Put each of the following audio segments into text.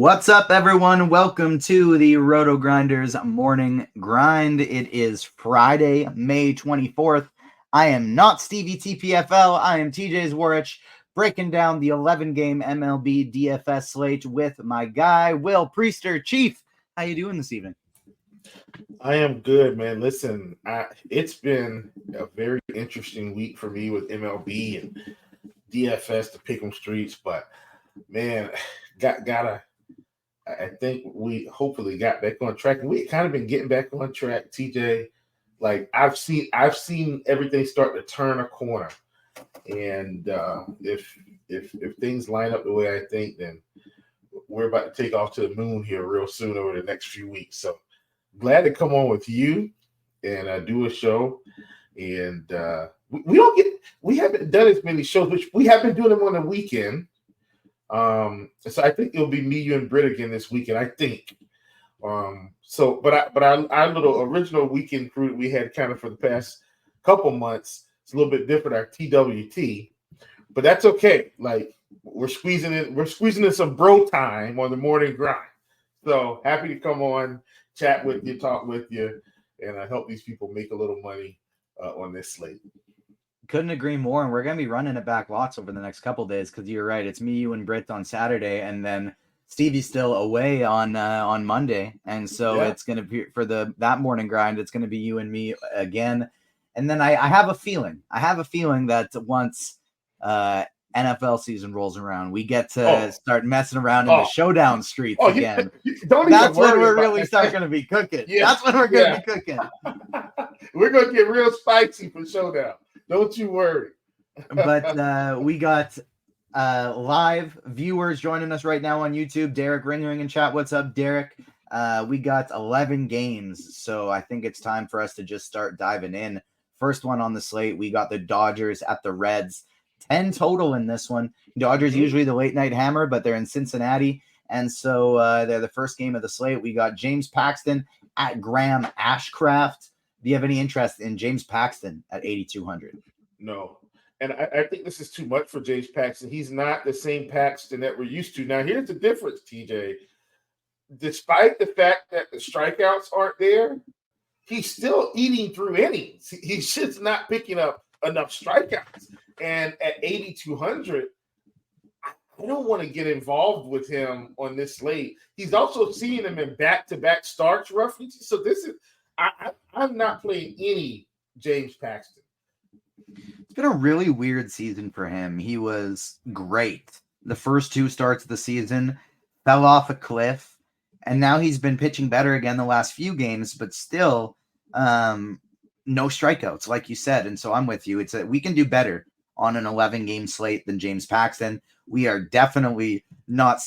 What's up, everyone? Welcome to the RotoGrinders Morning Grind. It is Friday, May 24th. I am not Stevie TPFL. I am TJ Zwarych, breaking down the 11-game MLB DFS slate with my guy, Will Priester. Chief, how you doing this evening? I am good, man. Listen, it's been a very interesting week for me with MLB and DFS, the Pick'em Streets, but man, I think we hopefully got back on track. And we kind of been getting back on track, TJ. Like I've seen everything start to turn a corner. And if things line up the way I think, then we're about to take off to the moon here real soon over the next few weeks. So glad to come on with you and do a show. And we haven't done as many shows, which we have been doing them on the weekend. So I think it'll be me, you, and Britt again this weekend, I think. But our little original weekend crew that we had kind of for the past couple months, it's a little bit different, our TWT. But that's okay. Like we're squeezing in some bro time on the morning grind. So happy to come on, chat with you, talk with you, and help these people make a little money on this slate. Couldn't agree more, and we're going to be running it back lots over the next couple days because you're right. It's me, you, and Britt on Saturday, and then Stevie's still away on Monday, and so It's going to be for that morning grind. It's going to be you and me again, and then I have a feeling that once NFL season rolls around, we get to start messing around in the showdown streets again. That's when we're really start going to be cooking. Yeah. That's when we're going to be cooking. We're going to get real spicy for showdown. Don't you worry. But we got live viewers joining us right now on YouTube. Derek Ringering in chat. What's up, Derek? We got 11 games, so I think it's time for us to just start diving in. First one on the slate, we got the Dodgers at the Reds. 10 total in this one. Dodgers usually the late night hammer, but they're in Cincinnati, and so they're the first game of the slate. We got James Paxton at Graham Ashcraft. Do you have any interest in James Paxton at 8,200? No. And I think this is too much for James Paxton. He's not the same Paxton that we're used to. Now, here's the difference, TJ. Despite the fact that the strikeouts aren't there, he's still eating through innings. He's just not picking up enough strikeouts. And at 8,200, I don't want to get involved with him on this slate. He's also seeing him in back-to-back starts roughly. So this is I'm not playing any James Paxton. It's been a really weird season for him. He was great the first two starts of the season, fell off a cliff, and now he's been pitching better again the last few games, but still no strikeouts, like you said. And so I'm with you. We can do better on an 11-game slate than James Paxton. We are definitely not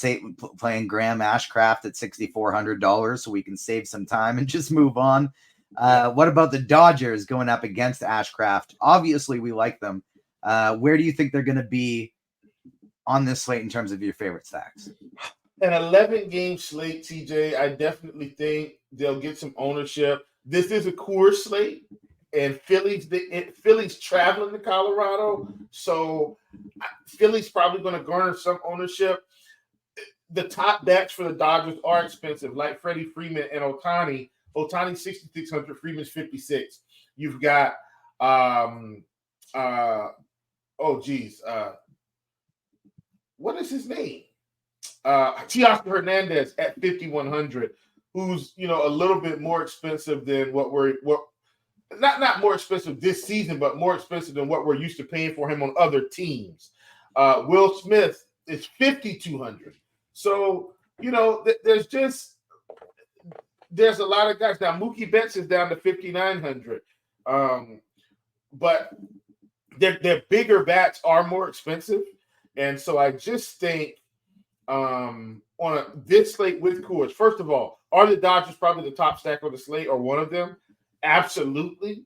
playing Graham Ashcraft at $6,400, so we can save some time and just move on. What about the Dodgers going up against Ashcraft? Obviously, we like them. Where do you think they're going to be on this slate in terms of your favorite stacks? An 11-game slate, TJ, I definitely think they'll get some ownership. This is a Coors slate, and Philly's traveling to Colorado, so Philly's probably going to garner some ownership. The top backs for the Dodgers are expensive, like Freddie Freeman and Ohtani. Ohtani 6,600, Freeman's 56. You've got what is his name? Teoscar Hernandez at 5,100, who's a little bit more expensive than not more expensive this season, but more expensive than what we're used to paying for him on other teams. Will Smith is 5,200. So, there's a lot of guys. Now, Mookie Betts is down to 5,900. But their bigger bats are more expensive. And so I just think this slate with Coors, first of all, are the Dodgers probably the top stack on the slate or one of them? Absolutely.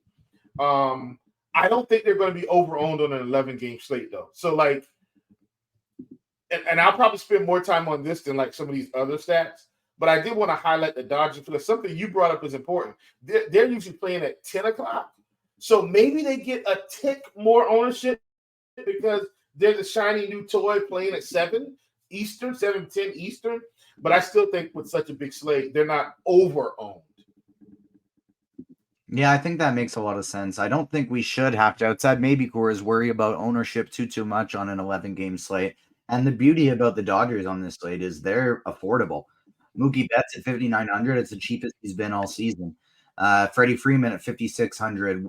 I don't think they're going to be over-owned on an 11-game slate, though. So, and I'll probably spend more time on this than some of these other stats. But I did want to highlight the Dodgers because something you brought up is important. They're usually playing at 10 o'clock. So maybe they get a tick more ownership because there's a shiny new toy playing at 7 Eastern, 7:10 Eastern. but I still think with such a big slate, they're not over-owned. Yeah, I think that makes a lot of sense. I don't think we should have to, outside maybe Coors, worry about ownership too much on an 11-game slate. And the beauty about the Dodgers on this slate is they're affordable. Mookie Betts at 5,900. It's the cheapest he's been all season. Freddie Freeman at 5,600.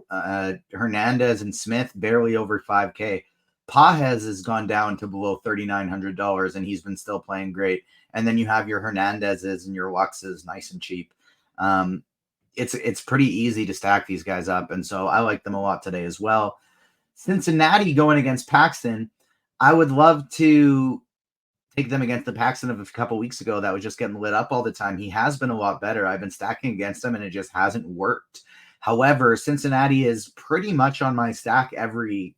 Hernandez and Smith barely over 5K. Pajes has gone down to below $3,900, and he's been still playing great. And then you have your Hernandez's and your Luxes nice and cheap. It's pretty easy to stack these guys up, and so I like them a lot today as well. Cincinnati going against Paxton. I would love to take them against the Paxton of a couple weeks ago that was just getting lit up all the time. He has been a lot better. I've been stacking against him, and it just hasn't worked. However, Cincinnati is pretty much on my stack every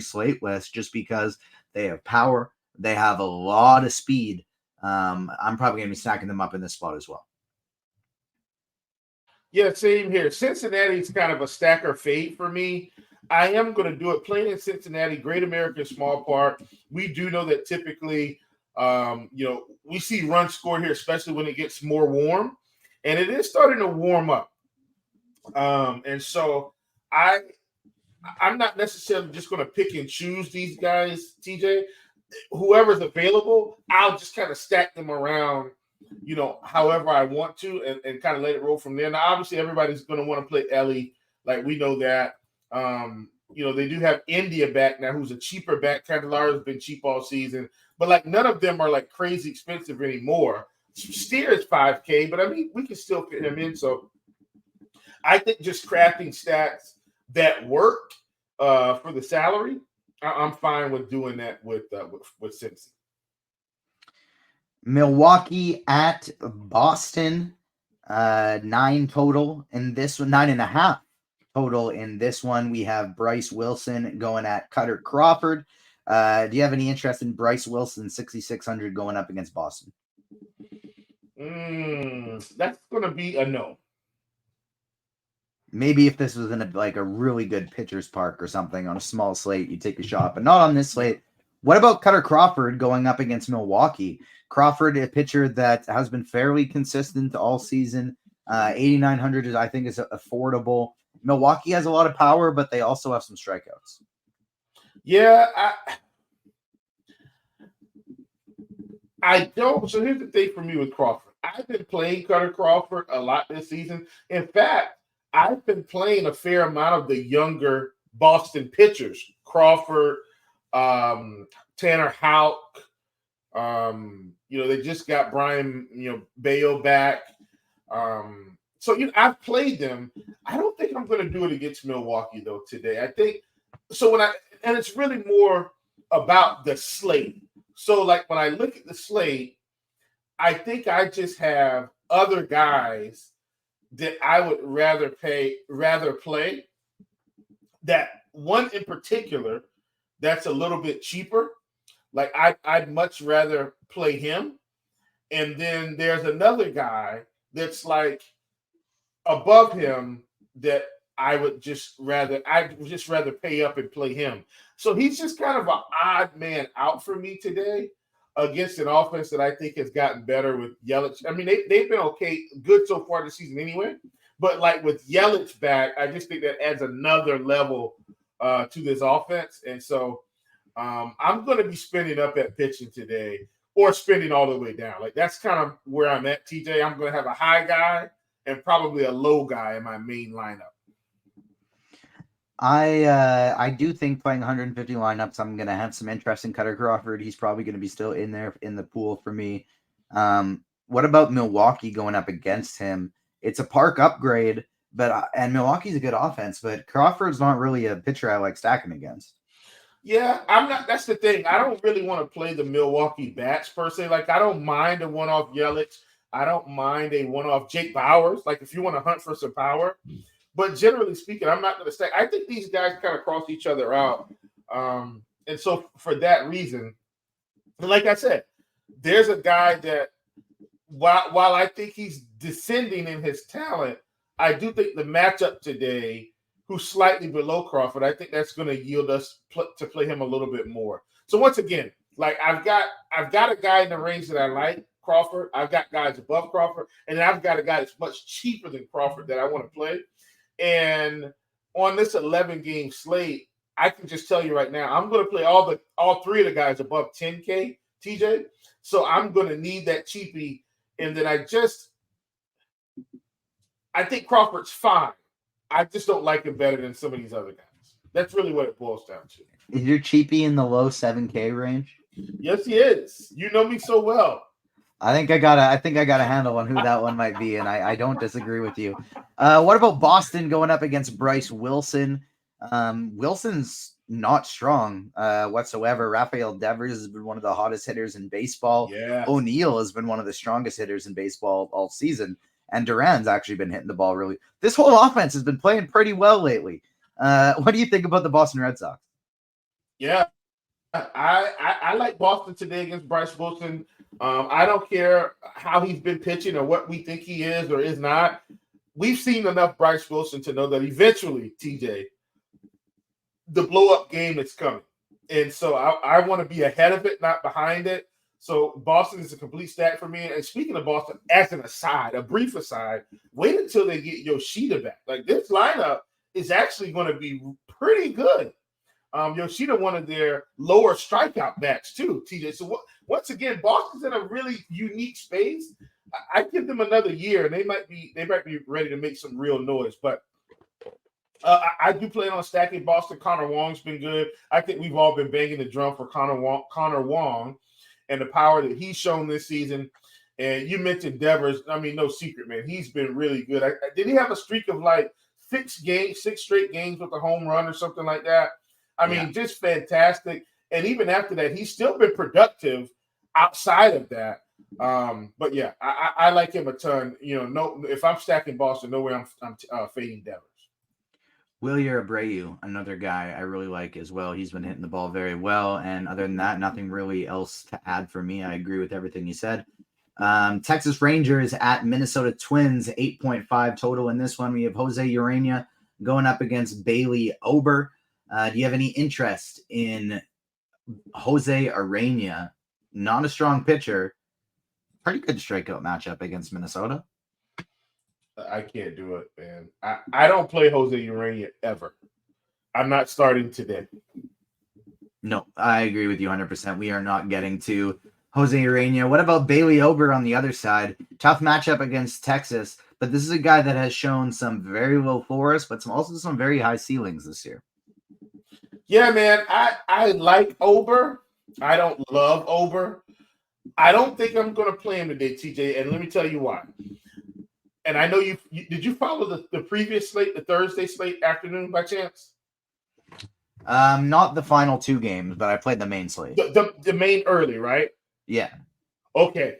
slate list just because they have power. They have a lot of speed. I'm probably going to be stacking them up in this spot as well. Yeah, same here. Cincinnati's kind of a stacker fade for me. I am going to do it playing in Cincinnati, Great American Small Park. We do know that typically, we see runs scored here, especially when it gets more warm, and it is starting to warm up. And so I'm not necessarily just going to pick and choose these guys, TJ. Whoever's available, I'll just kind of stack them around, however I want to and kind of let it roll from there. Now, obviously, everybody's going to want to play Ellie. Like, we know that. They do have India back now, who's a cheaper back. Candelar's been cheap all season. But, like, none of them are, like, crazy expensive anymore. Steer is 5K, but, I mean, we can still fit him in. So, I think just crafting stats that work for the salary, I'm fine with doing that with Cincy. Milwaukee at Boston, 9 total in this one, 9.5 total in this one. We have Bryce Wilson going at Cutter Crawford. Do you have any interest in Bryce Wilson, 6,600 going up against Boston? That's going to be a no. Maybe if this was in a really good pitcher's park or something on a small slate, you take a shot, but not on this slate. What about Cutter Crawford going up against Milwaukee? Crawford, a pitcher that has been fairly consistent all season. 8,900 I think is affordable. Milwaukee has a lot of power, but they also have some strikeouts. Yeah, I don't. So here's the thing for me with Crawford. I've been playing Cutter Crawford a lot this season. In fact, I've been playing a fair amount of the younger Boston pitchers. Crawford, Tanner Houck. They just got Brian, Bayo back. I've played them. I don't think I'm going to do it against Milwaukee though today. I think so and it's really more about the slate. So like when I look at the slate, I think I just have other guys that I would rather play. That one in particular that's a little bit cheaper. Like I'd much rather play him. And then there's another guy that's like above him that I'd just rather pay up and play him. So he's just kind of an odd man out for me today against an offense that I think has gotten better with Yelich. I mean, they've been good so far this season anyway. But like with Yelich back, I just think that adds another level to this offense. And so I'm going to be spending up at pitching today or spending all the way down. Like that's kind of where I'm at, TJ. I'm going to have a high guy and probably a low guy in my main lineup. I do think playing 150 lineups, I'm going to have some interest in Cutter Crawford. He's probably going to be still in there in the pool for me. What about Milwaukee going up against him? It's a park upgrade, and Milwaukee's a good offense, but Crawford's not really a pitcher I like stacking against. Yeah, I'm not. That's the thing. I don't really want to play the Milwaukee bats per se. Like, I don't mind a one-off Yelich. I don't mind a one-off Jake Bauers. Like, if you want to hunt for some power. But generally speaking, I'm not going to stack. I think these guys kind of cross each other out. And so for that reason, like I said, there's a guy that while I think he's descending in his talent, I do think the matchup today, who's slightly below Crawford, I think that's going to yield us to play him a little bit more. So once again, like I've got a guy in the range that I like, Crawford. I've got guys above Crawford, and then I've got a guy that's much cheaper than Crawford that I want to play. And on this 11-game slate, I can just tell you right now, I'm going to play all three of the guys above 10K, TJ. So I'm going to need that cheapie. And then I think Crawford's fine. I just don't like him better than some of these other guys. That's really what it boils down to. Is your cheapie in the low 7K range? Yes, he is. You know me so well. I think I got a handle on who that one might be, and I don't disagree with you. What about Boston going up against Bryce Wilson? Wilson's not strong whatsoever. Rafael Devers has been one of the hottest hitters in baseball. Yeah. O'Neill has been one of the strongest hitters in baseball all season. And Duran's actually been hitting the ball really. This whole offense has been playing pretty well lately. What do you think about the Boston Red Sox? Yeah, I like Boston today against Bryce Wilson. I don't care how he's been pitching or what we think he is or is not. We've seen enough Bryce Wilson to know that eventually, TJ, the blow-up game is coming. And so I want to be ahead of it, not behind it. So Boston is a complete stack for me. And speaking of Boston, as an aside, a brief aside, wait until they get Yoshida back. Like, this lineup is actually going to be pretty good. Yoshida, one of their lower strikeout bats too, TJ. So once again, Boston's in a really unique space. I give them another year, and they might be ready to make some real noise. But I do plan on stacking Boston. Connor Wong's been good. I think we've all been banging the drum for Connor Wong and the power that he's shown this season. And you mentioned Devers. I mean, no secret, man. He's been really good. Did he have a streak of like 6 straight games with a home run or something like that? I mean, just fantastic. And even after that, he's still been productive outside of that. But yeah, I like him a ton. If I'm stacking Boston, no way I'm fading Devers. Wilyer Abreu, another guy I really like as well. He's been hitting the ball very well. And other than that, nothing really else to add for me. I agree with everything you said. Texas Rangers at Minnesota Twins, 8.5 total in this one. We have Jose Urena going up against Bailey Ober. Do you have any interest in Jose Urena? Not a strong pitcher. Pretty good strikeout matchup against Minnesota. I can't do it, man. I don't play Jose Urena ever. I'm not starting today. No, I agree with you 100%. We are not getting to Jose Urena. What about Bailey Ober on the other side? Tough matchup against Texas, but this is a guy that has shown some very low floors, but also some very high ceilings this year. Yeah, man. I like Ober. I don't love Ober. I don't think I'm going to play him today, TJ, and let me tell you why. And I know did you follow the previous slate, the Thursday slate afternoon by chance? Not the final 2 games, but I played the main slate. The main early, right? Yeah. Okay.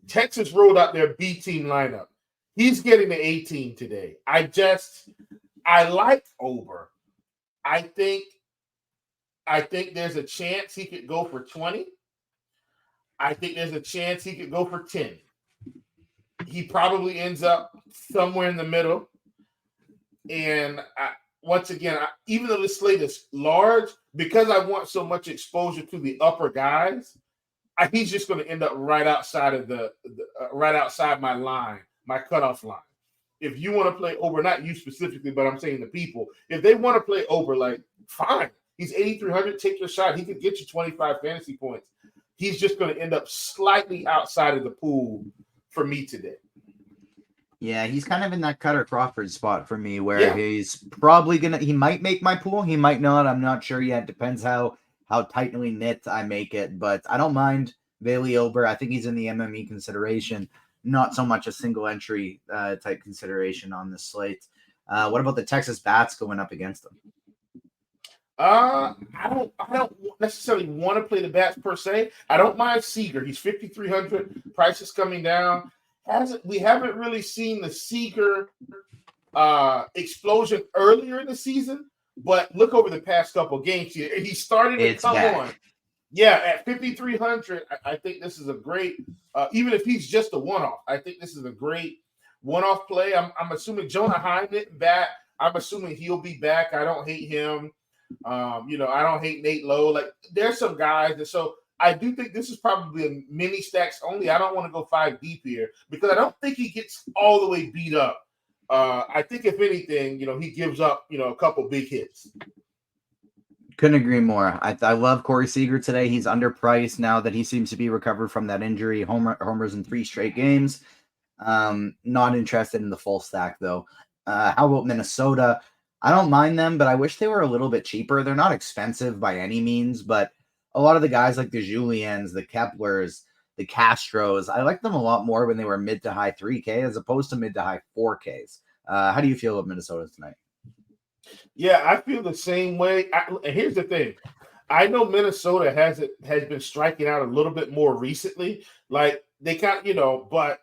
Texas rolled out their B team lineup. He's getting the A team today. I like Ober. I think there's a chance he could go for 20. I think there's a chance he could go for 10. He probably ends up somewhere in the middle. And once again, even though this slate is large, because I want so much exposure to the upper guys, he's just going to end up right outside of right outside my line, my cutoff line. If you want to play Ober, not you specifically, but I'm saying the people, if they want to play Ober, like, fine. He's 8,300. Take your shot. He could get you 25 fantasy points. He's just going to end up slightly outside of the pool for me today. Yeah, he's kind of in that Cutter Crawford spot for me where he's probably he might make my pool. He might not. I'm not sure yet. Depends how tightly knit I make it. But I don't mind Bailey Ober. I think he's in the MME consideration. Not so much a single entry type consideration on the slate. What about the Texas Bats going up against them? I don't necessarily want to play the Bats per se. I don't mind Seager. He's 5,300. Price is coming down. We haven't really seen the Seager explosion earlier in the season, but look over the past couple games here. He started to come on. Yeah, at 5,300, I think this is a great, even if he's just a one-off, I think this is a great one-off play. I'm assuming Jonah Heim isn't back. I'm assuming he'll be back. I don't hate him. I don't hate Nate Lowe. Like, there's some guys. And so I do think this is probably a mini stacks only. I don't want to go 5 deep here because I don't think he gets all the way beat up. I think if anything, he gives up, a couple big hits. Couldn't agree more. I love Corey Seager today. He's underpriced now that he seems to be recovered from that injury. Homers in 3 straight games. Not interested in the full stack though. How about Minnesota? I don't mind them, but I wish they were a little bit cheaper. They're not expensive by any means, but a lot of the guys like the Julians, the Keplers, the Castros, I like them a lot more when they were mid to high 3K as opposed to mid to high 4Ks. How do you feel about Minnesota tonight? Yeah, I feel the same way. And here's the thing. I know Minnesota has been striking out a little bit more recently. Like they but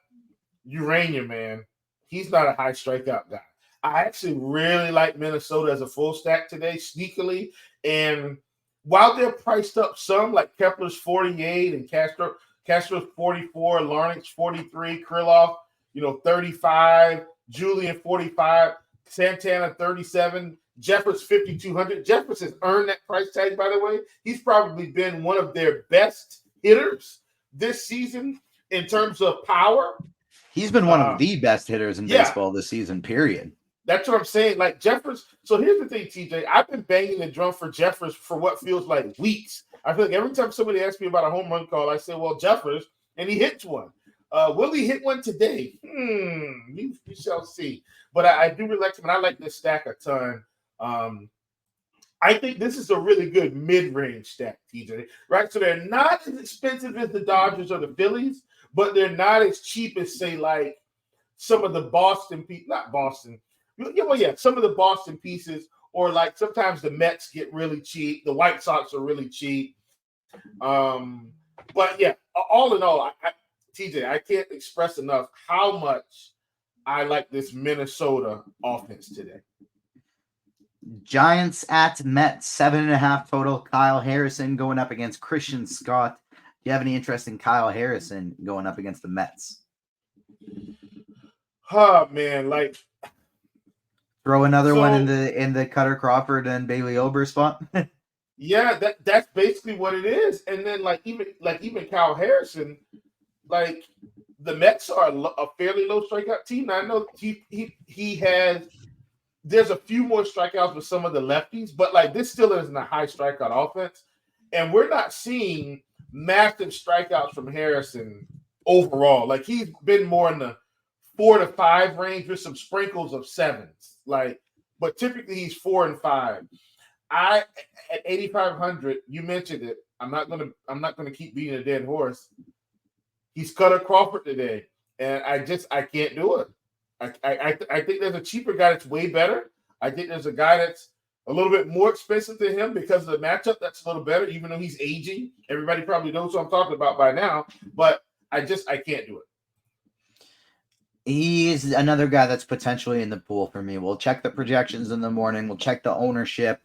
Urania, man, he's not a high strikeout guy. I actually really like Minnesota as a full stack today, sneakily. And while they're priced up some, like Kepler's 48 and Castro's 44, Larnach's 43, Krylov, 35, Julian 45, Santana 37, Jeffers 5,200. Jeffers has earned that price tag, by the way. He's probably been one of their best hitters this season in terms of power. He's been one of the best hitters in baseball this season, period. That's what I'm saying. Like Jeffers. So here's the thing, TJ. I've been banging the drum for Jeffers for what feels like weeks. I feel like every time somebody asks me about a home run call, I say, well, Jeffers, and he hits one. Will he hit one today? We shall see. But I do really like him, and I like this stack a ton. I think this is a really good mid-range stack, TJ. Right? So they're not as expensive as the Dodgers or the Phillies, but they're not as cheap as, say, like some of the Boston – not Boston. Some of the Boston pieces, or like sometimes the Mets get really cheap. The White Sox are really cheap. But, yeah, all in all, TJ, I can't express enough how much I like this Minnesota offense today. Giants at Mets, 7.5 total. Kyle Harrison going up against Christian Scott. Do you have any interest in Kyle Harrison going up against the Mets? Oh, man, like throw another one in the Cutter Crawford and Bailey Ober spot. Yeah, that's basically what it is. And then even Kyle Harrison, like the Mets are a fairly low strikeout team. Now, I know he has. There's a few more strikeouts with some of the lefties, but like this still isn't a high strikeout offense. And we're not seeing massive strikeouts from Harrison overall. Like he's been more in the 4 to 5 range with some sprinkles of 7s. But typically he's 4 and 5. At 8,500, you mentioned it. I'm not gonna keep beating a dead horse. He's Cutter Crawford today, and I can't do it. I think there's a cheaper guy that's way better. I think there's a guy that's a little bit more expensive than him because of the matchup that's a little better, even though he's aging. Everybody probably knows who I'm talking about by now, but I can't do it. He's another guy that's potentially in the pool for me. We'll check the projections in the morning. We'll check the ownership.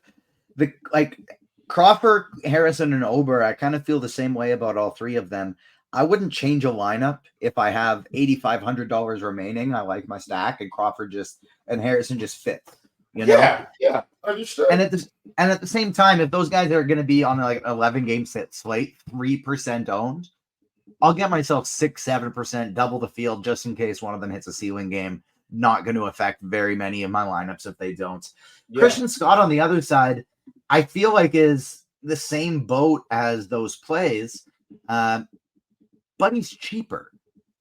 Crawford, Harrison, and Ober, I kind of feel the same way about all three of them. I wouldn't change a lineup if I have $8,500 remaining. I like my stack, and Crawford and Harrison just fit. Yeah, understood. And at the same time, if those guys are going to be on like an 11-game slate, 3% owned, I'll get myself 6-7%, double the field just in case one of them hits a ceiling game. Not going to affect very many of my lineups if they don't. Yeah. Christian Scott on the other side, I feel like is the same boat as those plays. But he's cheaper.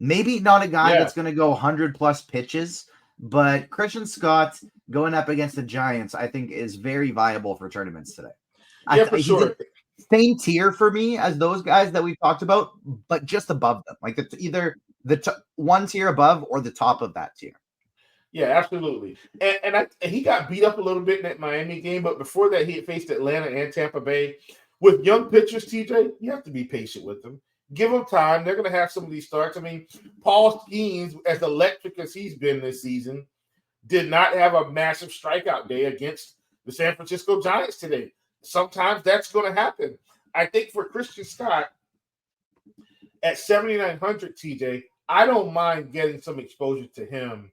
Maybe not a guy that's going to go 100+ pitches, but Christian Scott going up against the Giants, I think, is very viable for tournaments today. Yeah, for sure. Same tier for me as those guys that we've talked about, but just above them. Like it's either one tier above or the top of that tier. Yeah, absolutely. And he got beat up a little bit in that Miami game, but before that, he had faced Atlanta and Tampa Bay. With young pitchers, TJ, you have to be patient with them. Give them time. They're going to have some of these starts. I mean, Paul Skeens, as electric as he's been this season, did not have a massive strikeout day against the San Francisco Giants today. Sometimes that's going to happen. I think for Christian Scott, at 7,900, TJ, I don't mind getting some exposure to him.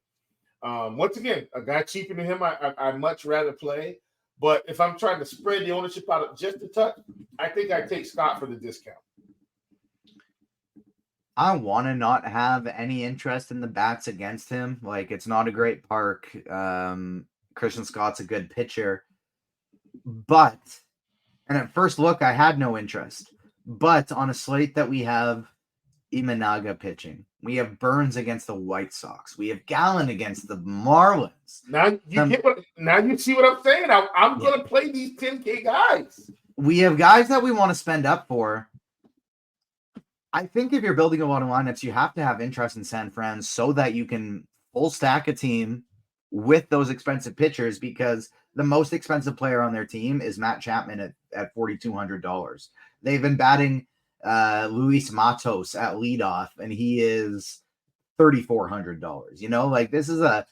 Once again, a guy cheaper than him, I'd much rather play. But if I'm trying to spread the ownership out just a touch, I think I take Scott for the discount. I want to not have any interest in the bats against him. Like, it's not a great park. Christian Scott's a good pitcher, but, and at first look, I had no interest. But on a slate that we have Imanaga pitching, we have Burns against the White Sox, we have Gallen against the Marlins. Now you see what I'm saying. I'm gonna play these 10K guys. We have guys that we want to spend up for. I think if you're building a lot of lineups, you have to have interest in San Fran so that you can full stack a team with those expensive pitchers, because the most expensive player on their team is Matt Chapman at $4,200. They've been batting Luis Matos at leadoff, and he is $3,400. You know, like, this is a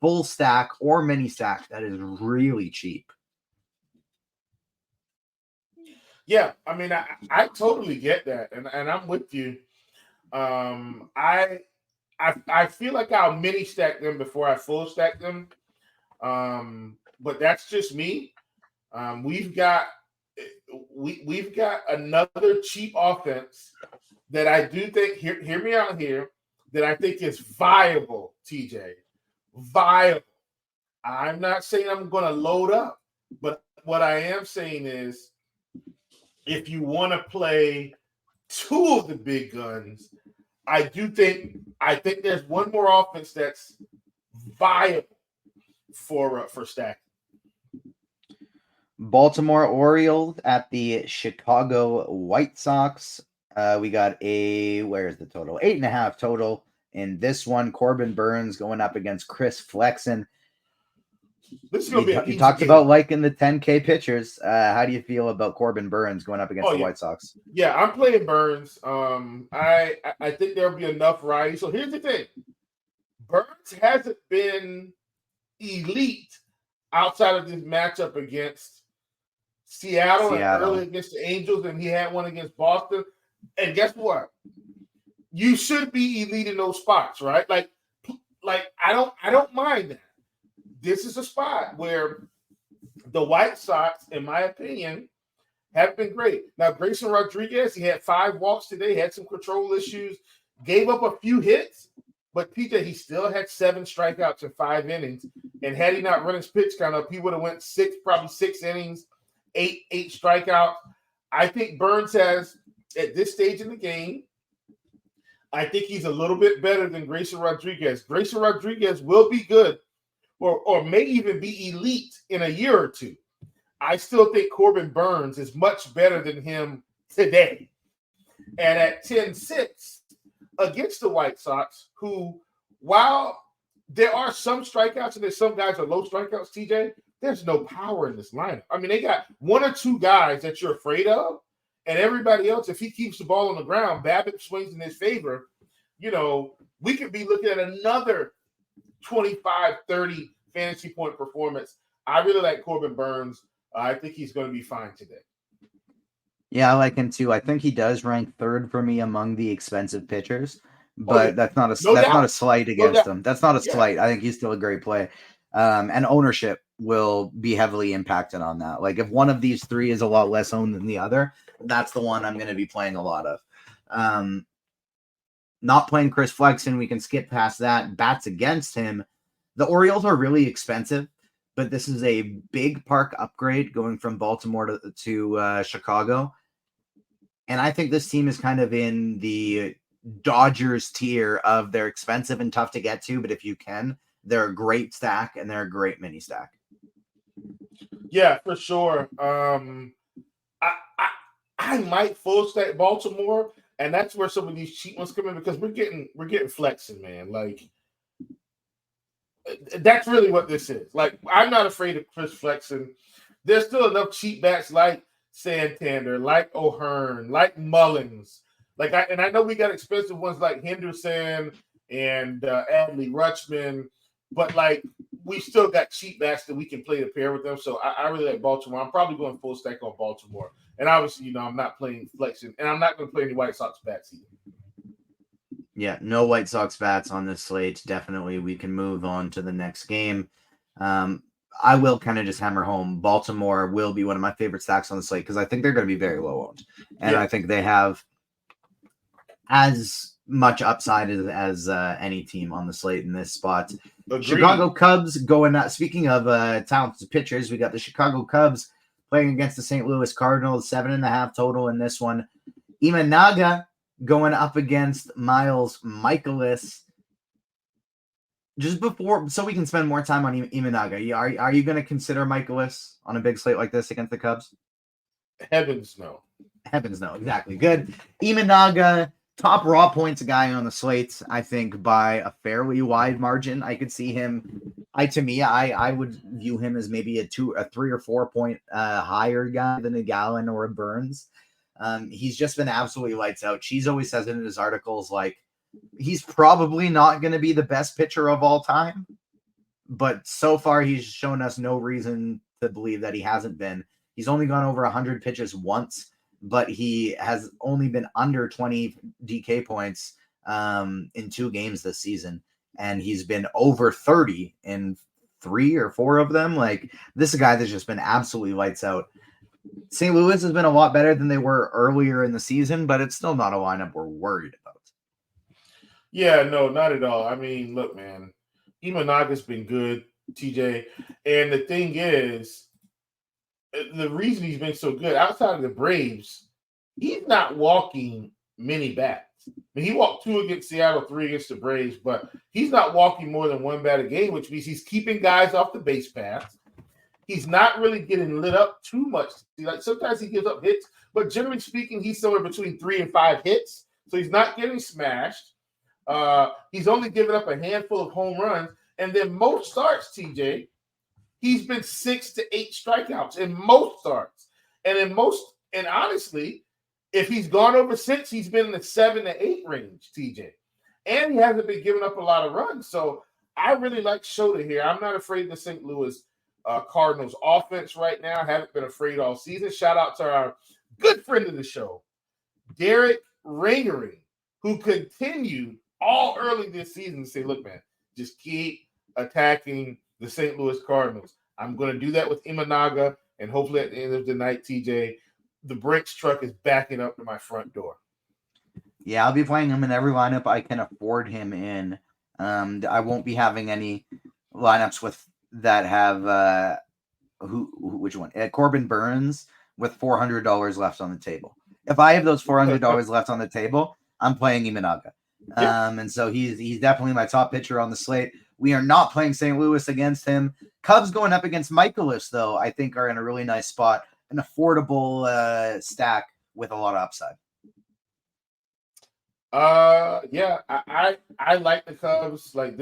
full stack or mini stack that is really cheap. Yeah, I mean, I totally get that, and I'm with you. I feel like I'll mini stack them before I full stack them, but that's just me. We've got another cheap offense that I do think. Hear me out here. That I think is viable, TJ. Viable. I'm not saying I'm going to load up, but what I am saying is, if you want to play two of the big guns, I think there's one more offense that's viable for stacking. Baltimore Orioles at the Chicago White Sox. We got where's the total? 8.5 total in this one. Corbin Burns going up against Chris Flexen. This is gonna be you talked about liking the 10K pitchers. How do you feel about Corbin Burns going up against the White Sox? Yeah, I'm playing Burns. I think there'll be enough righty. So here's the thing: Burns hasn't been elite outside of this matchup against Seattle. And early against the Angels, and he had one against Boston. And guess what? You should be elite in those spots, right? Like I don't mind that. This is a spot where the White Sox, in my opinion, have been great. Now, Grayson Rodriguez, he had 5 walks today, had some control issues, gave up a few hits, but PJ, he still had 7 strikeouts in 5 innings. And had he not run his pitch count up, he would have went probably 6 innings, 8 strikeouts. I think Burns has, at this stage in the game, I think he's a little bit better than Grayson Rodriguez. Grayson Rodriguez will be good, or may even be elite in a year or two. I still think Corbin Burns is much better than him today. And at 10-6 against the White Sox, who, while there are some strikeouts and there's some guys are low strikeouts, TJ, there's no power in this lineup. I mean, they got 1 or 2 guys that you're afraid of, and everybody else, if he keeps the ball on the ground, Babbitt swings in his favor, you know, we could be looking at another 25, 30 fantasy point performance. I really like Corbin Burns. I think he's going to be fine today. Yeah, I like him too. I think he does rank 3rd for me among the expensive pitchers, but that's not a slight against him. That's not a slight. I think he's still a great play. And ownership will be heavily impacted on that. Like, if one of these 3 is a lot less owned than the other, that's the one I'm going to be playing a lot of. Not playing Chris Flexen, we can skip past that. Bats against him. The Orioles are really expensive, but this is a big park upgrade going from Baltimore to Chicago. And I think this team is kind of in the Dodgers tier of they're expensive and tough to get to, but if you can, they're a great stack and they're a great mini stack. Yeah, for sure. I might full stack Baltimore, and that's where some of these cheap ones come in, because we're getting flexing, man. Like, that's really what this is. Like, I'm not afraid of Chris Flexen. There's still enough cheap bats like Santander, like O'Hearn, like Mullins. I know we got expensive ones like Henderson and Adley Rutschman, but like, we still got cheap bats that we can play to pair with them. So I really like Baltimore. I'm probably going full stack on Baltimore. And obviously, you know, I'm not playing Flexen, and I'm not going to play any White Sox bats either. Yeah, no White Sox bats on this slate. Definitely we can move on to the next game. I will kind of just hammer home Baltimore will be one of my favorite stacks on the slate because I think they're going to be very low owned. And I think they have as much upside as any team on the slate in this spot. Agreed. Chicago Cubs going up. Speaking of talented pitchers, we got the Chicago Cubs playing against the St. Louis Cardinals, 7.5 total in this one. Imanaga going up against Miles Michaelis. Just before, so we can spend more time on Imanaga, are you going to consider Michaelis on a big slate like this against the Cubs? Heavens no. Heavens no, exactly. Good. Imanaga, top raw points guy on the slate, I think by a fairly wide margin. I could see him. I would view him as maybe a 3 or 4 point higher guy than a Gallen or a Burns. He's just been absolutely lights out. Cheese always says in his articles, like, he's probably not going to be the best pitcher of all time, but so far he's shown us no reason to believe that he hasn't been. He's only gone over 100 pitches once, but he has only been under 20 DK points in 2 games this season, and he's been over 30 in 3 or 4 of them. Like, this is a guy that's just been absolutely lights out. St. Louis has been a lot better than they were earlier in the season, but it's still not a lineup we're worried about. Yeah, no, not at all. I mean, look, man, Imanaga's been good, TJ. And the thing is, the reason he's been so good outside of the Braves, he's not walking many bats. I mean, he walked 2 against Seattle, 3 against the Braves, but he's not walking more than 1 bat a game, which means he's keeping guys off the base paths. He's not really getting lit up too much. Like, sometimes he gives up hits, but generally speaking, he's somewhere between 3 and 5 hits. So he's not getting smashed. He's only given up a handful of home runs, and then most starts, TJ, he's been 6 to 8 strikeouts in most starts, and honestly, if he's gone over 6, he's been in the 7 to 8 range, TJ, and he hasn't been giving up a lot of runs. So I really like Shota here. I'm not afraid of the St. Louis Cardinals offense right now. I haven't been afraid all season. Shout out to our good friend of the show, Derek Ringering, who continued all early this season to say, look, man, just keep attacking the St. Louis Cardinals. I'm going to do that with Imanaga, and hopefully at the end of the night, TJ, the Brinks truck is backing up to my front door. Yeah, I'll be playing him in every lineup I can afford him in. I won't be having any lineups with that have which one? Corbin Burns with $400 left on the table. If I have those $400 left on the table, I'm playing Imanaga. And so he's definitely my top pitcher on the slate. We are not playing St. Louis against him. Cubs going up against Michaelis, though, I think are in a really nice spot, an affordable stack with a lot of upside. Yeah, I like the Cubs. Like,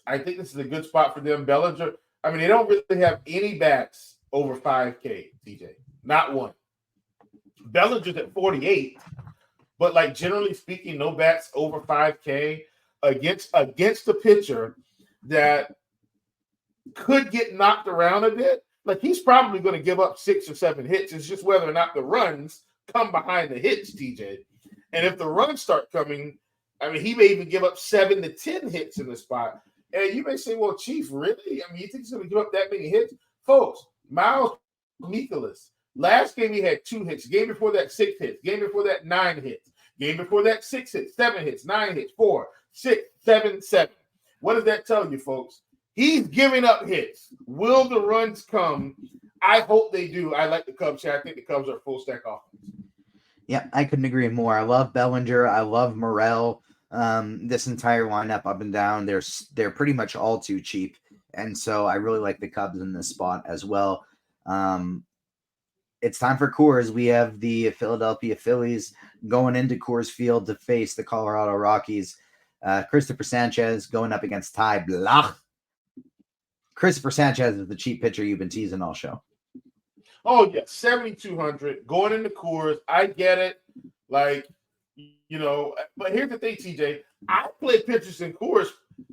I think this is a good spot for them. Bellinger, I mean, they don't really have any bats over 5K, TJ. Not one. Bellinger's at 48. But, like, generally speaking, no bats over 5K against a pitcher that could get knocked around a bit. Like, he's probably going to give up 6 or 7 hits. It's just whether or not the runs come behind the hits, TJ. And if the runs start coming, I mean, he may even give up 7 to 10 hits in the spot. And you may say, well, Chief, really? I mean, you think he's going to give up that many hits? Folks, Miles Michaelis, last game he had 2 hits. Game before that, 6 hits. Game before that, 9 hits. Game before that, 6 hits, 7 hits, 9 hits, 4, 6, 7, 7. What does that tell you, folks? He's giving up hits. Will the runs come? I hope they do. I like the Cubs here. I think the Cubs are full stack offense. Yeah, I couldn't agree more. I love Bellinger. I love Morel. This entire lineup up and down, they're pretty much all too cheap. And so I really like the Cubs in this spot as well. It's time for Coors. We have the Philadelphia Phillies going into Coors Field to face the Colorado Rockies. Christopher Sanchez going up against Ty Blach. Christopher Sanchez is the cheap pitcher you've been teasing all show. Oh, yeah, 7,200 going into Coors. I get it. Like, you know, but here's the thing, TJ. I play pitchers in Coors,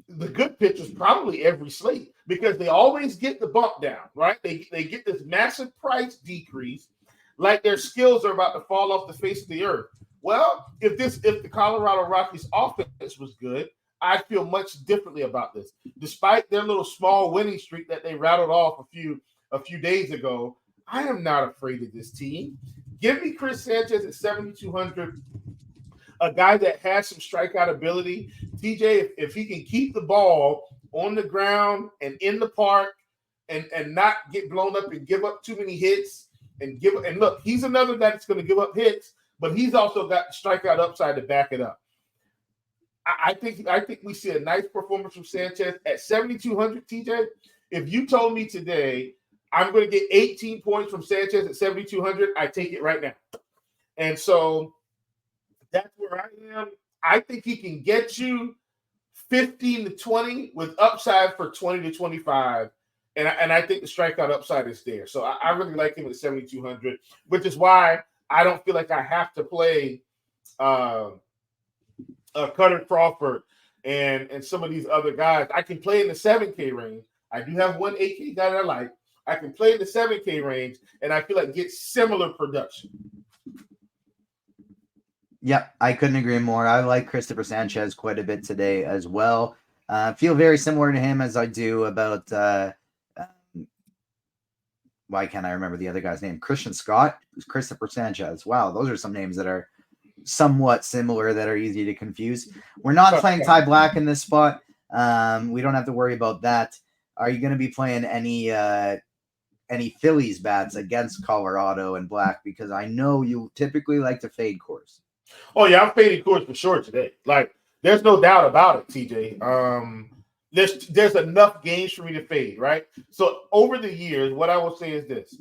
the good pitchers, probably every slate because they always get the bump down, right? They get this massive price decrease, like their skills are about to fall off the face of the earth. Well, if the Colorado Rockies offense was good, I feel much differently about this. Despite their little small winning streak that they rattled off a few days ago, I am not afraid of this team. Give me Chris Sanchez at 7,200. a guy that has some strikeout ability. TJ, if he can keep the ball on the ground and in the park and not get blown up and give up too many hits and look, he's another guy that's going to give up hits, but he's also got strikeout upside to back it up. I think we see a nice performance from Sanchez at 7,200, TJ. If you told me today I'm going to get 18 points from Sanchez at 7,200, I take it right now. And so that's where I am. I think he can get you 15 to 20 with upside for 20 to 25. And I think the strikeout upside is there. So I really like him at 7,200, which is why I don't feel like I have to play Cutter Crawford and some of these other guys. I can play in the 7K range. I do have one 8K guy that I like. I can play in the 7K range, and I feel like get similar production. Yep, I couldn't agree more. I like Christopher Sanchez quite a bit today as well. Feel very similar to him as I do about why can't I remember the other guy's name? Christian Scott, Christopher Sanchez. Wow, those are some names that are somewhat similar that are easy to confuse. We're not playing Ty Black in this spot. We don't have to worry about that. Are you going to be playing any Phillies bats against Colorado and Black? Because I know you typically like to fade Coors. Oh yeah, I'm fading Coors for sure today. Like, there's no doubt about it, TJ. There's enough games for me to fade, right? So over the years, what I will say is this: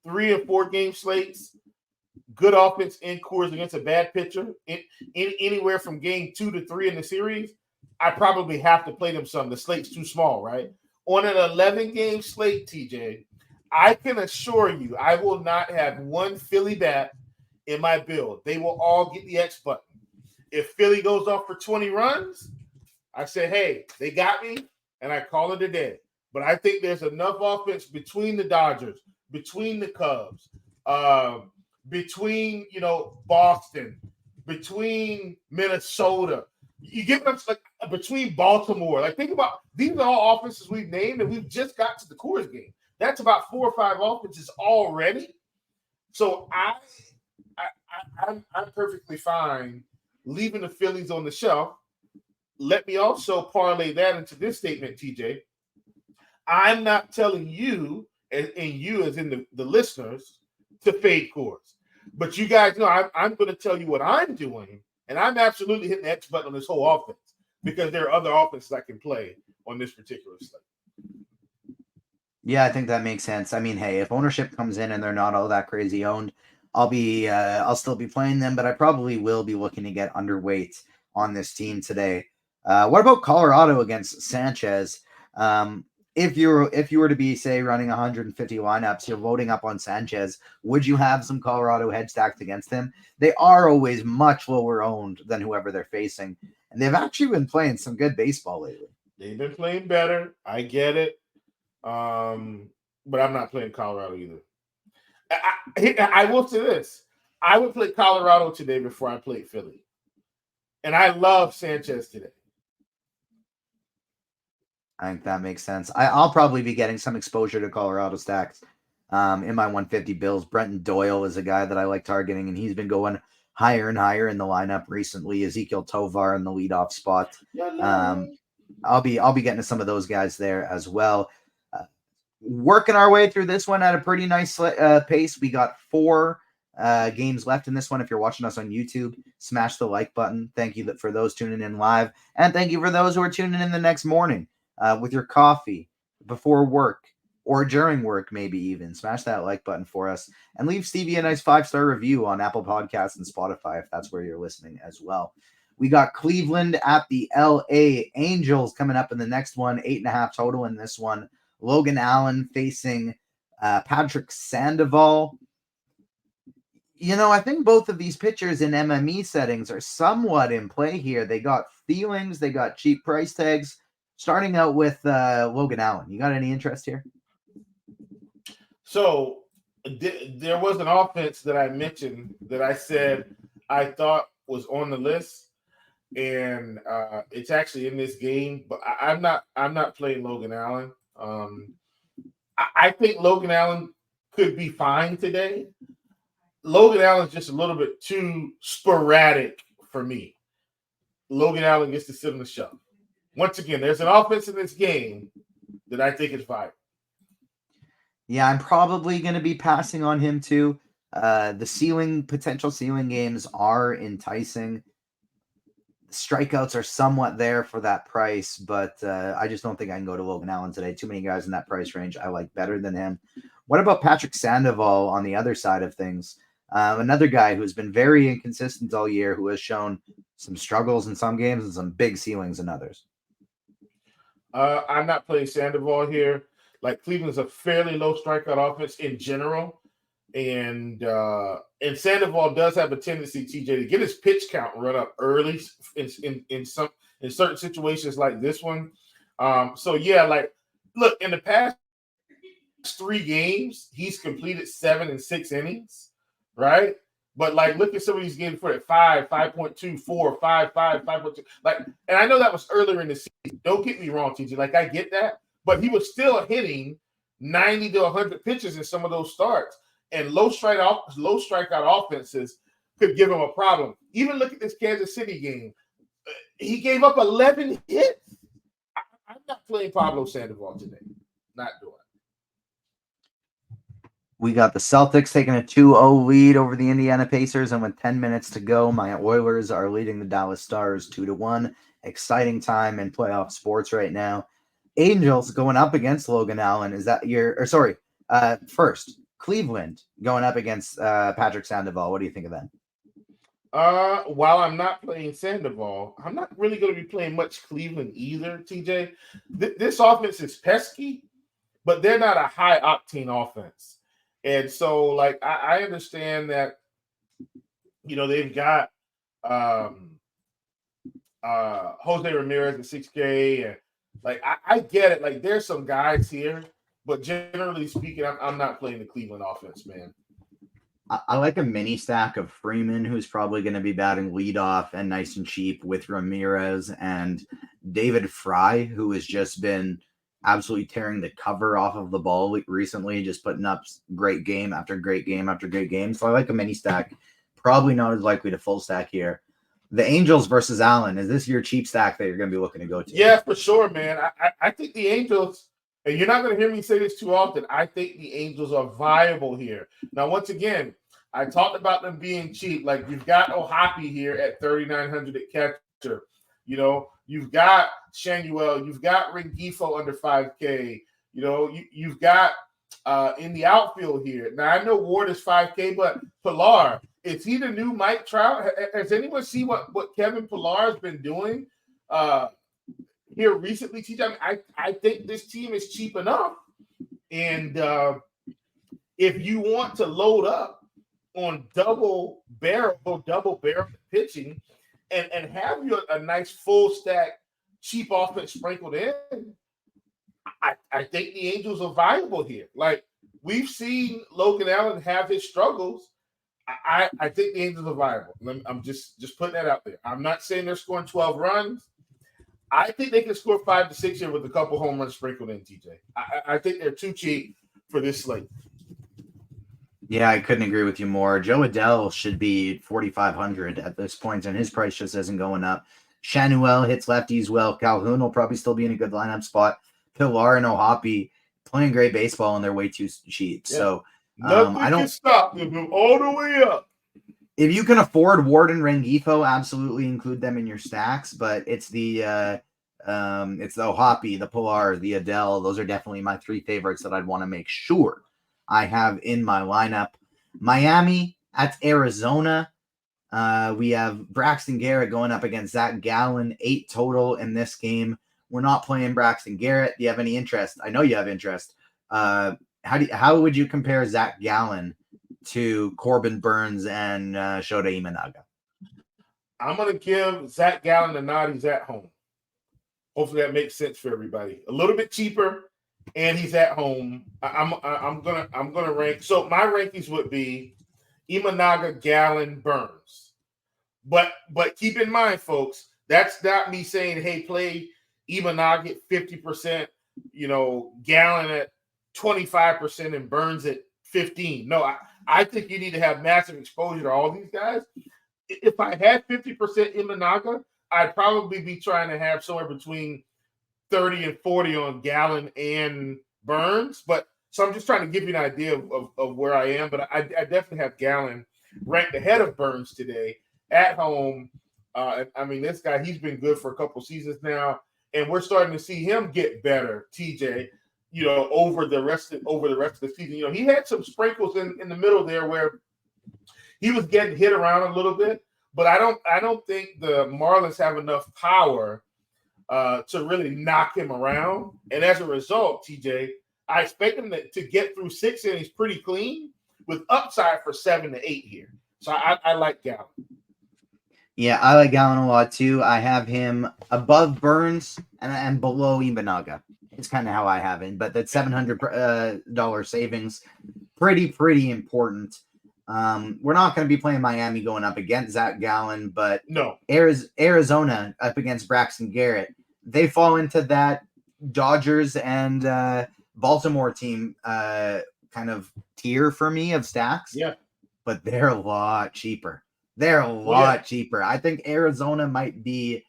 3 and 4 game slates, good offense in Coors against a bad pitcher, anywhere from game 2 to 3 in the series, I probably have to play them some. The slate's too small, right? On an 11-game slate, TJ, I can assure you I will not have one Philly bat in my build. They will all get the X button. If Philly goes off for 20 runs, I say, hey, they got me, and I call it a day. But I think there's enough offense between the Dodgers, between the Cubs, between Boston, between Minnesota. You get us like between Baltimore. Like, think about these are all offenses we've named, and we've just got to the Coors game. That's about 4 or 5 offenses already. So I'm perfectly fine leaving the Phillies on the shelf. Let me also parlay that into this statement, TJ. I'm not telling you, and you as in the listeners, to fade Coors. But you guys know I'm going to tell you what I'm doing, and I'm absolutely hitting the X button on this whole offense because there are other offenses I can play on this particular slate. Yeah, I think that makes sense. I mean, hey, if ownership comes in and they're not all that crazy owned, I'll still be playing them, but I probably will be looking to get underweight on this team today. What about Colorado against Sanchez? If you were to be, say, running 150 lineups, you're loading up on Sanchez, would you have some Colorado head stacked against him? They are always much lower owned than whoever they're facing, and they've actually been playing some good baseball lately. They've been playing better. I get it. But I'm not playing Colorado either. I will say this. I would play Colorado today before I played Philly. And I love Sanchez today. I think that makes sense. I'll probably be getting some exposure to Colorado stacks in my 150 Bills. Brenton Doyle is a guy that I like targeting, and he's been going higher and higher in the lineup recently. Ezekiel Tovar in the leadoff spot. I'll be getting to some of those guys there as well. Working our way through this one at a pretty nice pace. We got 4 games left in this one. If you're watching us on YouTube, smash the like button. Thank you for those tuning in live, and thank you for those who are tuning in the next morning with your coffee before work or during work, maybe even. Smash that like button for us, and leave Stevie a nice 5-star review on Apple Podcasts and Spotify if that's where you're listening as well. We got Cleveland at the LA Angels coming up in the next one. 8.5 total in this one. Logan Allen facing Patrick Sandoval. I think both of these pitchers in MME settings are somewhat in play here. They got feelings. They got cheap price tags. Starting out with Logan Allen. You got any interest here? So there was an offense that I mentioned that I said I thought was on the list, and it's actually in this game. But I'm not playing Logan Allen. I think Logan Allen could be fine today. Logan Allen's just a little bit too sporadic for me. Logan Allen gets to sit on the shelf. Once again, there's an offense in this game that I think is viable. Yeah, I'm probably going to be passing on him too. The potential ceiling games are enticing. Strikeouts are somewhat there for that price, but I just don't think I can go to Logan Allen today. Too many guys in that price range I like better than him. What about Patrick Sandoval on the other side of things? Another guy who's been very inconsistent all year, who has shown some struggles in some games and some big ceilings in others. I'm not playing Sandoval here. Like, Cleveland's a fairly low strikeout offense in general. And Sandoval does have a tendency, TJ, to get his pitch count run up early in certain situations like this one. So yeah, like, look, in the past 3 games, he's completed 7 and 6 innings, right? But like, look at some of these games for it: 5, 5.2, 4, 5, 5, 5.2. Like, and I know that was earlier in the season. Don't get me wrong, TJ. Like, I get that, but he was still hitting 90 to 100 pitches in some of those starts. And low strikeout offenses could give him a problem. Even look at this Kansas City game. He gave up 11 hits. I'm not playing Pablo Sandoval today. Not doing it. We got the Celtics taking a 2-0 lead over the Indiana Pacers, and with 10 minutes to go, my Oilers are leading the Dallas Stars 2-1. Exciting time in playoff sports right now. Angels going up against Logan Allen. Is that first, Cleveland going up against Patrick Sandoval. What do you think of that? While I'm not playing Sandoval, I'm not really going to be playing much Cleveland either, TJ. This offense is pesky, but they're not a high octane offense. And so, like, I understand that, they've got Jose Ramirez at 6K. And, like, I get it. Like, there's some guys here, but generally speaking, I'm not playing the Cleveland offense, man. I like a mini stack of Freeman, who's probably going to be batting leadoff and nice and cheap, with Ramirez and David Fry, who has just been absolutely tearing the cover off of the ball recently, just putting up great game after great game after great game. So I like a mini stack. Probably not as likely to full stack here. The Angels versus Allen. Is this your cheap stack that you're going to be looking to go to? Yeah, for sure, man. I think the Angels, and you're not going to hear me say this too often, I think the Angels are viable here. Now, once again, I talked about them being cheap. Like, you've got Ohapi here at 3,900 at catcher. You've got Shanuel, you've got Rengifo under 5K. You've got in the outfield here. Now, I know Ward is 5K, but Pilar, is he the new Mike Trout? Has anyone seen what Kevin Pilar has been doing here recently? I think this team is cheap enough. And if you want to load up on double barrel pitching, and have a nice full stack cheap offense sprinkled in, I think the Angels are viable here. Like, we've seen Logan Allen have his struggles. I think the Angels are viable. I'm just putting that out there. I'm not saying they're scoring 12 runs. I think they can score 5 to 6 here with a couple home runs sprinkled in, TJ. I think they're too cheap for this slate. Yeah, I couldn't agree with you more. Joe Adele should be 4,500 at this point, and his price just isn't going up. Shanuel hits lefties well. Calhoun will probably still be in a good lineup spot. Pilar and Ohapi playing great baseball, and they're way too cheap. Yeah. So nothing can stop them all the way up. If you can afford Ward and Rengifo, absolutely include them in your stacks. But it's the Ohapi, the Pilar, the Adele. Those are definitely my 3 favorites that I'd want to make sure I have in my lineup. Miami at Arizona. We have Braxton Garrett going up against Zach Gallen, 8 total in this game. We're not playing Braxton Garrett. Do you have any interest? I know you have interest. How would you compare Zach Gallen to Corbin Burns and Shota Imanaga? I'm going to give Zach Gallen a nod. He's at home. Hopefully that makes sense for everybody. A little bit cheaper, and he's at home. I'm gonna rank. So my rankings would be Imanaga, Gallen, Burns. But keep in mind, folks, that's not me saying, hey, play Imanaga at 50%, Gallen at 25% and Burns at 15%. No, I think you need to have massive exposure to all these guys. if I had 50% Imanaga, I'd probably be trying to have somewhere between 30 and 40 on Gallen and Burns. But so I'm just trying to give you an idea of where I am. But I definitely have Gallen ranked ahead of Burns today at home. I mean, this guy, he's been good for a couple seasons now, and we're starting to see him get better, TJ, over the rest of the season. He had some sprinkles in the middle there where he was getting hit around a little bit, but I don't think the Marlins have enough power to really knock him around. And as a result, TJ, I expect him to get through 6 innings pretty clean with upside for 7 to 8 here. So I like Gallen. Yeah, I like Gallen a lot too. I have him above Burns and below Imanaga. It's kind of how I have it. But that $700 savings, pretty important. We're not going to be playing Miami going up against Zach Gallen, but no, Arizona up against Braxton Garrett. They fall into that Dodgers and Baltimore team kind of tier for me of stacks. Yeah, but they're a lot cheaper. They're a lot cheaper. I think Arizona might be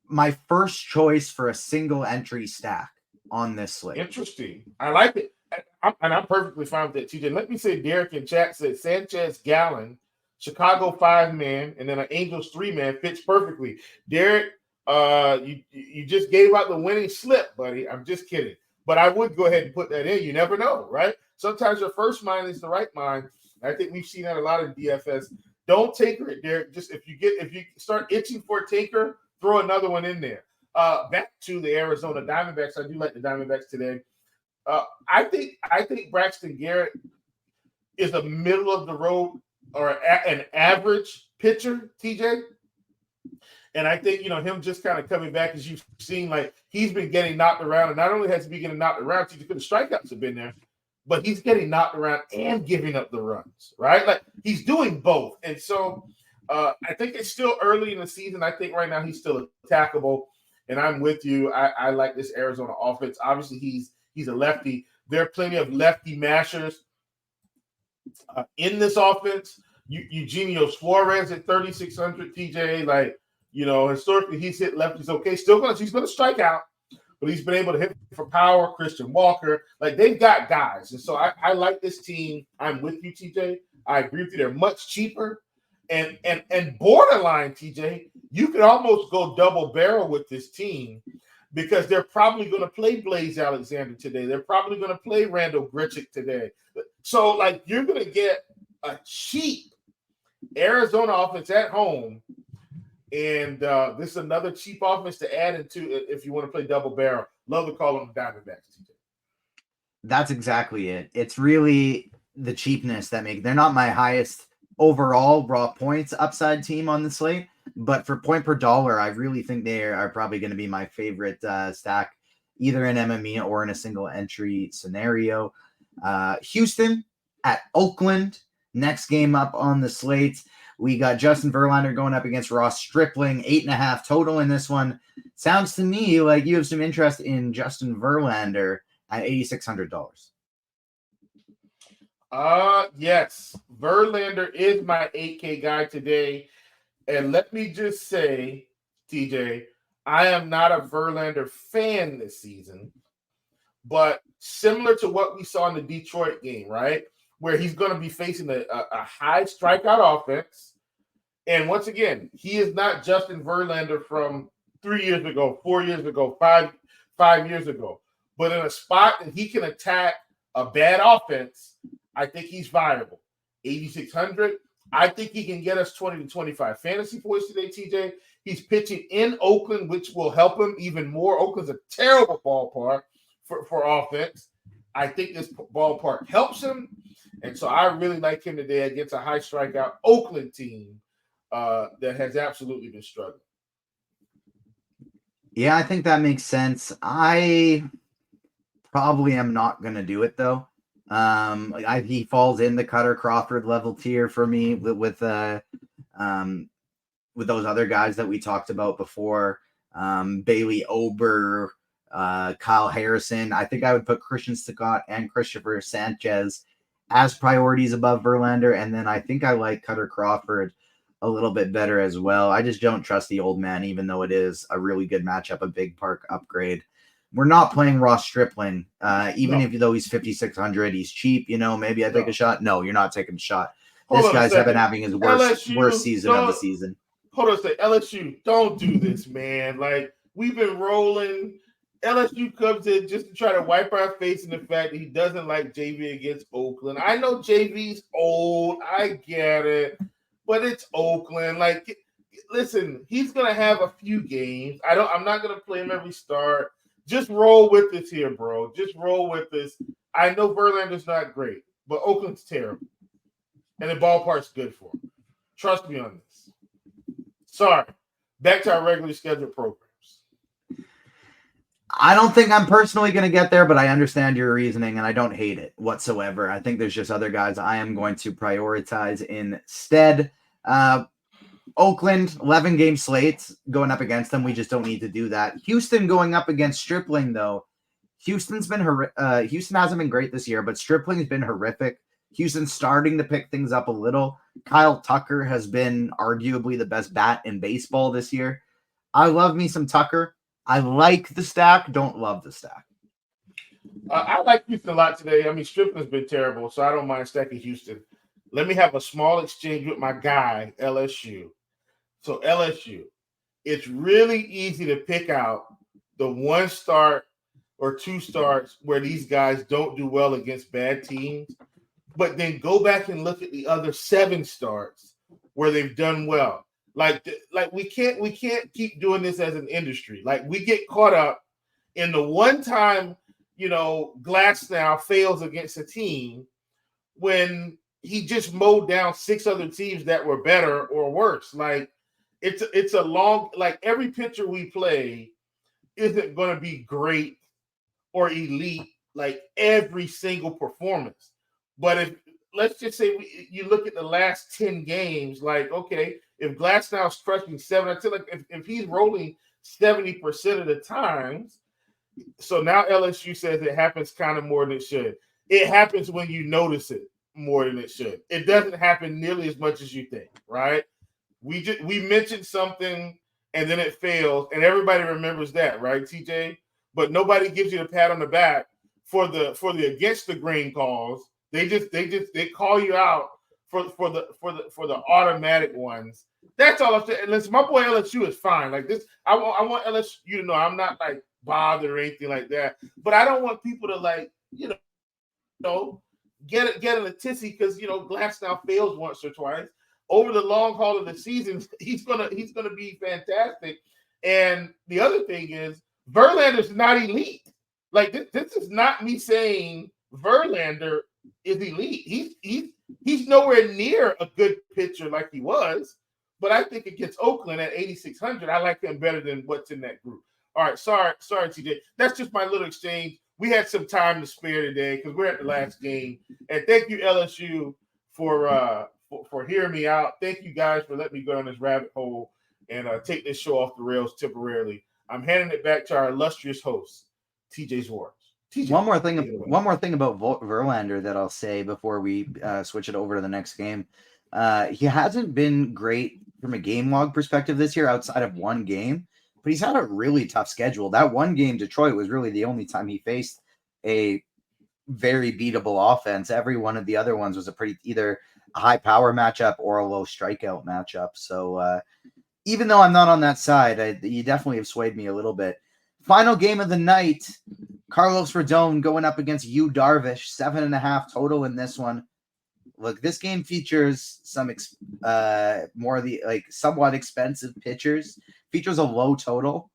my first choice for a single entry stack on this slate. Interesting. I like it. I'm perfectly fine with that, TJ. Let me say Derek in chat said Sanchez, Gallen, Chicago 5-man, and then an Angels 3-man fits perfectly. Derek, you just gave out the winning slip, buddy. I'm just kidding. But I would go ahead and put that in. You never know, right? Sometimes your first mind is the right mind. I think we've seen that a lot in DFS. Don't tinker it, Derek. Just if you start itching for a tinker, throw another one in there. Back to the Arizona Diamondbacks. I do like the Diamondbacks today. I think Braxton Garrett is a middle of the road or an average pitcher, TJ. And I think, him just kind of coming back, as you've seen, like he's been getting knocked around. And not only has he been getting knocked around, TJ, the strikeouts have been there, but he's getting knocked around and giving up the runs, right? Like he's doing both. And so I think it's still early in the season. I think right now he's still attackable. And I'm with you. I like this Arizona offense. Obviously, he's a lefty. There are plenty of lefty mashers in this offense. Eugenio Suarez at 3,600, TJ. Like, historically, he's hit lefties okay. He's going to strike out, but he's been able to hit for power. Christian Walker. Like, they've got guys. And so I like this team. I'm with you, TJ. I agree with you. They're much cheaper. And borderline, TJ, you could almost go double barrel with this team because they're probably going to play Blaze Alexander today. They're probably going to play Randall Grichuk today. So, like, you're going to get a cheap Arizona offense at home, and this is another cheap offense to add into if you want to play double barrel. Love to call them the Diamondbacks, TJ. That's exactly it. It's really the cheapness that they're not my highest overall raw points upside team on the slate, but for point per dollar, I really think they are probably going to be my favorite stack, either in MME or in a single entry scenario. Houston at Oakland, next game up on the slate. We got Justin Verlander going up against Ross Stripling, 8.5 total in this one. Sounds to me like you have some interest in Justin Verlander at $8,600. Yes. Verlander is my 8K guy today. And let me just say, TJ, I am not a Verlander fan this season, but similar to what we saw in the Detroit game, right? Where he's going to be facing a high strikeout offense. And once again, he is not Justin Verlander from 3 years ago, 4 years ago, five years ago. But in a spot that he can attack a bad offense, I think he's viable. 8,600. I think he can get us 20 to 25 fantasy points today, TJ. He's pitching in Oakland, which will help him even more. Oakland's a terrible ballpark for offense. I think this ballpark helps him. And so I really like him today against a high strikeout Oakland team that has absolutely been struggling. Yeah, I think that makes sense. I probably am not going to do it, though. He falls in the Cutter Crawford level tier for me with those other guys that we talked about before. Bailey Ober, Kyle Harrison. I think I would put Christian Scott and Christopher Sanchez as priorities above Verlander. And then I think I like Cutter Crawford a little bit better as well. I just don't trust the old man, even though it is a really good matchup, a big park upgrade. We're not playing Ross Stripling, even if though he's 5,600, he's cheap. Maybe I take a shot. No, you're not taking a shot. This guy's been having his worst season of the season. Hold on a second. LSU, don't do this, man. Like, we've been rolling. LSU comes in just to try to wipe our face in the fact that he doesn't like JV against Oakland. I know JV's old. I get it. But it's Oakland. Like, listen, he's going to have a few games. I'm not going to play him every start. Just roll with this here, bro. Just roll with this. I know Verlander's not great, but Oakland's terrible. And the ballpark's good for him. Trust me on this. Sorry. Back to our regularly scheduled programs. I don't think I'm personally going to get there, but I understand your reasoning, and I don't hate it whatsoever. I think there's just other guys I am going to prioritize instead. Oakland, 11-game slates going up against them. We just don't need to do that. Houston going up against Stripling, though. Houston hasn't been great this year, but Stripling's been horrific. Houston's starting to pick things up a little. Kyle Tucker has been arguably the best bat in baseball this year. I love me some Tucker. I like the stack, don't love the stack. I like Houston a lot today. I mean, Stripling's been terrible, so I don't mind stacking Houston. Let me have a small exchange with my guy, LSU. So LSU, it's really easy to pick out the one start or two starts where these guys don't do well against bad teams, but then go back and look at the other 7 starts where they've done well. Like we can't keep doing this as an industry. Like, we get caught up in the one time, Glasnow fails against a team when he just mowed down 6 other teams that were better or worse. Like, it's a long, like, every pitcher we play isn't going to be great or elite like every single performance. But if, let's just say you look at the last 10 games, like, okay, if Glasnow's crushing 7 or 10, like if he's rolling 70% of the times, so now LSU says it happens kind of more than it should. It happens when you notice it more than it should. It doesn't happen nearly as much as you think, right? We mentioned something and then it fails, and everybody remembers that, right, TJ? But nobody gives you a pat on the back for the against the green calls. They call you out for the automatic ones. That's all I'm saying. And listen, my boy LSU is fine. Like this, I want LSU to know I'm not like bothered or anything like that. But I don't want people to like get in a tizzy because Glasnow fails once or twice. Over the long haul of the season, he's gonna be fantastic. And the other thing is Verlander's not elite. Like this is not me saying Verlander is elite. He's nowhere near a good pitcher like he was. But I think against Oakland at 8,600, I like him better than what's in that group. All right, sorry, TJ. That's just my little exchange. We had some time to spare today because we're at the last game. And thank you, LSU, for hearing me out. Thank you guys for letting me go down this rabbit hole and take this show off the rails temporarily. I'm handing it back to our illustrious host, TJ Zwarych. TJ, one more thing about Verlander that I'll say before we switch it over to the next game. He hasn't been great from a game log perspective this year outside of one game, but he's had a really tough schedule. That one game, Detroit, was really the only time he faced a very beatable offense. Every one of the other ones was either a high power matchup or a low strikeout matchup. So even though I'm not on that side, you definitely have swayed me a little bit. Final game of the night, Carlos Rodon going up against Yu Darvish, 7.5 total in this one. Look, this game features some more of the somewhat expensive pitchers. Features a low total,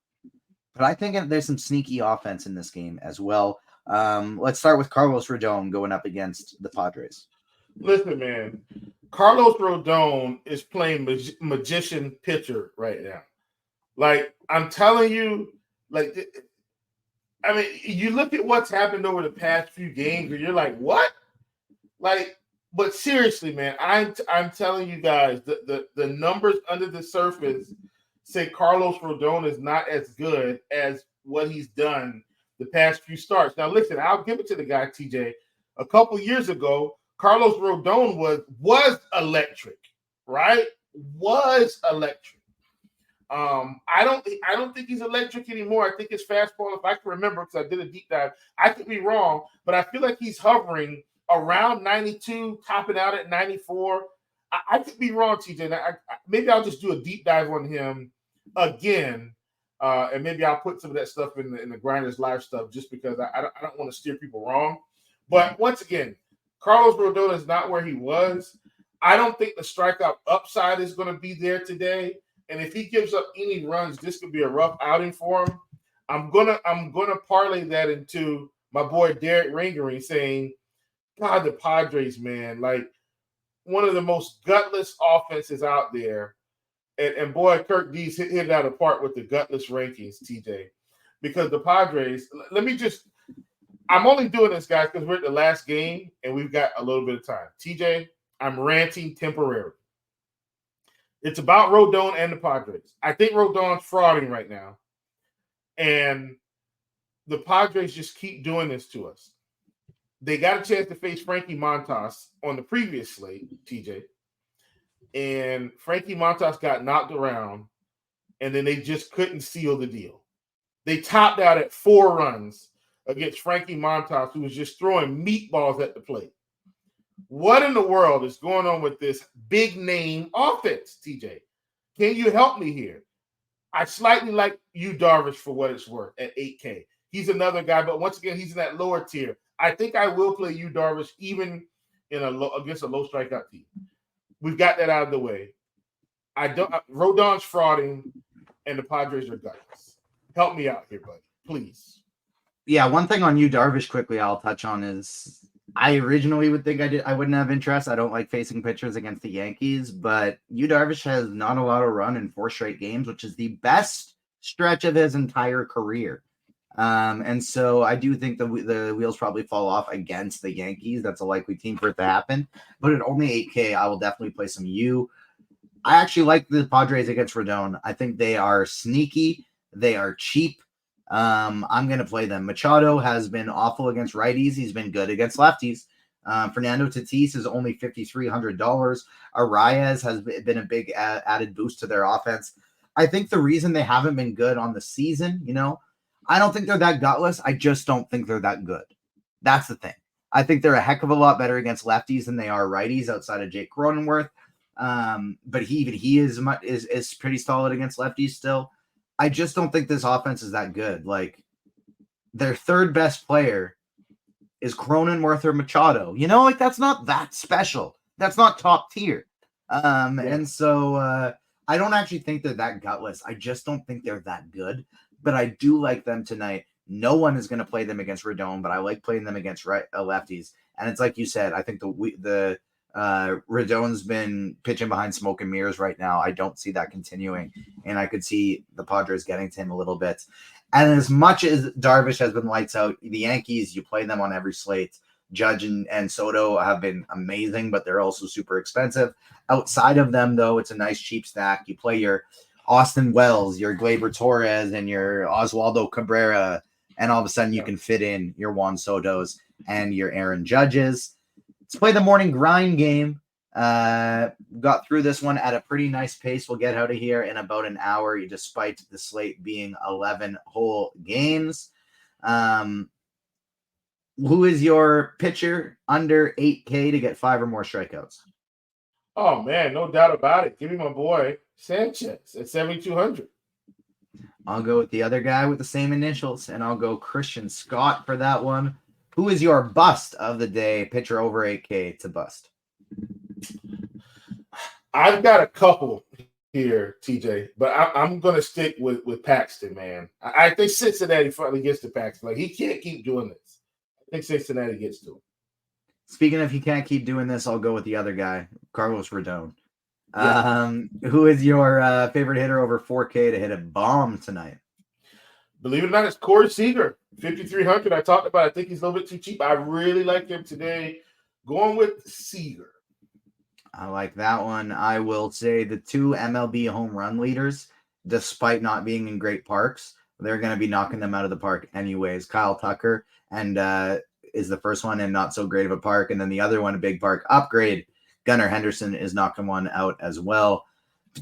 but I think there's some sneaky offense in this game as well. Let's start with Carlos Rodon going up against the Padres. Listen, man, Carlos Rodon is playing magician pitcher right now. Like, I'm telling you, you look at what's happened over the past few games, and you're like, what? But seriously, man, I'm telling you guys, the numbers under the surface say Carlos Rodon is not as good as what he's done the past few starts. Now, listen, I'll give it to the guy, TJ. A couple years ago, Carlos Rodon was electric, right? was electric. I don't think he's electric anymore. I think his fastball, if I can remember, because I did a deep dive, I could be wrong, but I feel like he's hovering around 92, topping out at 94. I could be wrong, TJ. Maybe I'll just do a deep dive on him again, and maybe I'll put some of that stuff in the Grinders Live stuff, just because I don't want to steer people wrong. But once again, Carlos Rodon is not where he was. I don't think the strikeout upside is going to be there today. And if he gives up any runs, this could be a rough outing for him. I'm gonna parlay that into my boy Derek Ringering saying, God, the Padres, man, like one of the most gutless offenses out there. And boy, Kirk D's hit it out of the park with the gutless rankings, TJ. Because the Padres, I'm only doing this, guys, because we're at the last game and we've got a little bit of time. TJ, I'm ranting temporarily. It's about Rodon and the Padres. I think Rodon's frauding right now. And the Padres just keep doing this to us. They got a chance to face Frankie Montas on the previous slate, TJ. And Frankie Montas got knocked around, and then they just couldn't seal the deal. They topped out at 4 runs against Frankie Montas, who was just throwing meatballs at the plate. What in the world is going on with this big name offense, TJ? Can you help me here? I slightly like Yu Darvish for what it's worth at 8K. He's another guy, but once again, he's in that lower tier. I think I will play Yu Darvish even against a low strikeout team. We've got that out of the way. Rodon's frauding, and the Padres are gutless. Help me out here, buddy, please. Yeah, one thing on Yu Darvish quickly I'll touch on is I originally would think I wouldn't have interest. I don't like facing pitchers against the Yankees, but Yu Darvish has not allowed a run in 4 straight games, which is the best stretch of his entire career. And so I do think the wheels probably fall off against the Yankees. That's a likely team for it to happen. But at only 8K, I will definitely play some Yu. I actually like the Padres against Rodon. I think they are sneaky. They are cheap. I'm going to play them. Machado has been awful against righties. He's been good against lefties. Fernando Tatis is only $5,300. Arias has been a big added boost to their offense. I think the reason they haven't been good on the season, I don't think they're that gutless. I just don't think they're that good. That's the thing. I think they're a heck of a lot better against lefties than they are righties outside of Jake Cronenworth. But he is pretty solid against lefties still. I just don't think this offense is that good. Like, their third best player is Cronenworth or Machado. That's not that special. That's not top tier. And so I don't actually think they're that gutless. I just don't think they're that good. But I do like them tonight. No one is going to play them against Rodon, but I like playing them against lefties. And it's like you said, I think the Rodon's been pitching behind smoke and mirrors right now. I don't see that continuing, and I could see the Padres getting to him a little bit. And as much as Darvish has been lights out, the Yankees, you play them on every slate. Judge and Soto have been amazing, but they're also super expensive. Outside of them, though, it's a nice cheap stack. You play your Austin Wells, your Gleyber Torres, and your Oswaldo Cabrera, and all of a sudden you can fit in your Juan Sotos and your Aaron Judges. Let's play the morning grind game. Got through this one at a pretty nice pace. We'll get out of here in about an hour, despite the slate being 11 whole games. Who is your pitcher under 8K to get 5 or more strikeouts? Oh, man, no doubt about it. Give me my boy Sanchez at 7,200. I'll go with the other guy with the same initials, and I'll go Christian Scott for that one. Who is your bust of the day? Pitcher over 8K to bust. I've got a couple here, TJ, but I'm going to stick with Paxton, man. I think Cincinnati finally gets to Paxton. Like, he can't keep doing this. I think Cincinnati gets to him. Speaking of he can't keep doing this, I'll go with the other guy, Carlos Rodon. Yeah. Who is your favorite hitter over 4K to hit a bomb tonight? Believe it or not, it's Corey Seager, 5,300. I talked about. I think he's a little bit too cheap. I really like him today. Going with Seager. I like that one. I will say the 2 MLB home run leaders, despite not being in great parks, they're going to be knocking them out of the park anyways. Kyle Tucker is the first one in not so great of a park, and then the other one, a big park upgrade. Gunnar Henderson is knocking one out as well.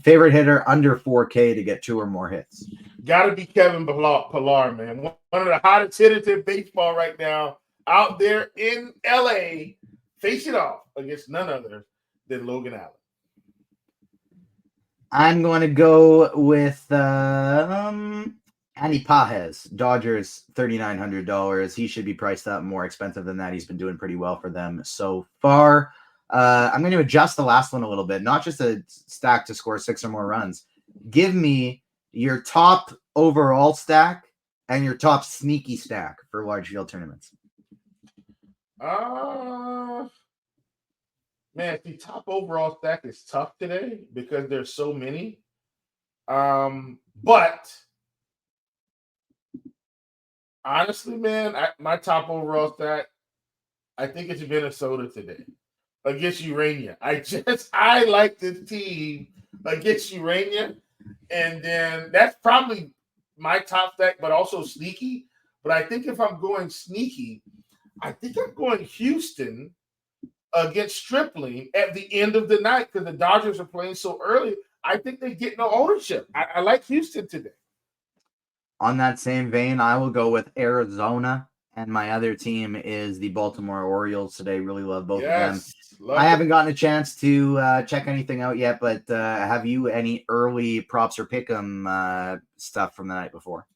Favorite hitter under 4K to get 2 or more hits. Got to be Kevin Pillar, man. One of the hottest hitters in baseball right now, out there in LA, facing off against none other than Logan Allen. I'm going to go with Andy Pajes, Dodgers, $3,900. He should be priced up more expensive than that. He's been doing pretty well for them so far. I'm going to adjust the last one a little bit, not just a stack to score 6 or more runs. Give me your top overall stack and your top sneaky stack for large field tournaments. Man, the top overall stack is tough today because there's so many. But honestly, man, my top overall stack, I think it's Minnesota today against Urania. I like this team against Urania, and then that's probably my top stack, but also sneaky. But I think if I'm going sneaky, I think I'm going Houston against Stripling at the end of the night because the Dodgers are playing so early. I think they get no ownership. I like Houston today. On that same vein, I will go with Arizona, and my other team is the Baltimore Orioles today. Really love both of them. I haven't gotten a chance to check anything out yet, but have you any early props or pick'em stuff from the night before?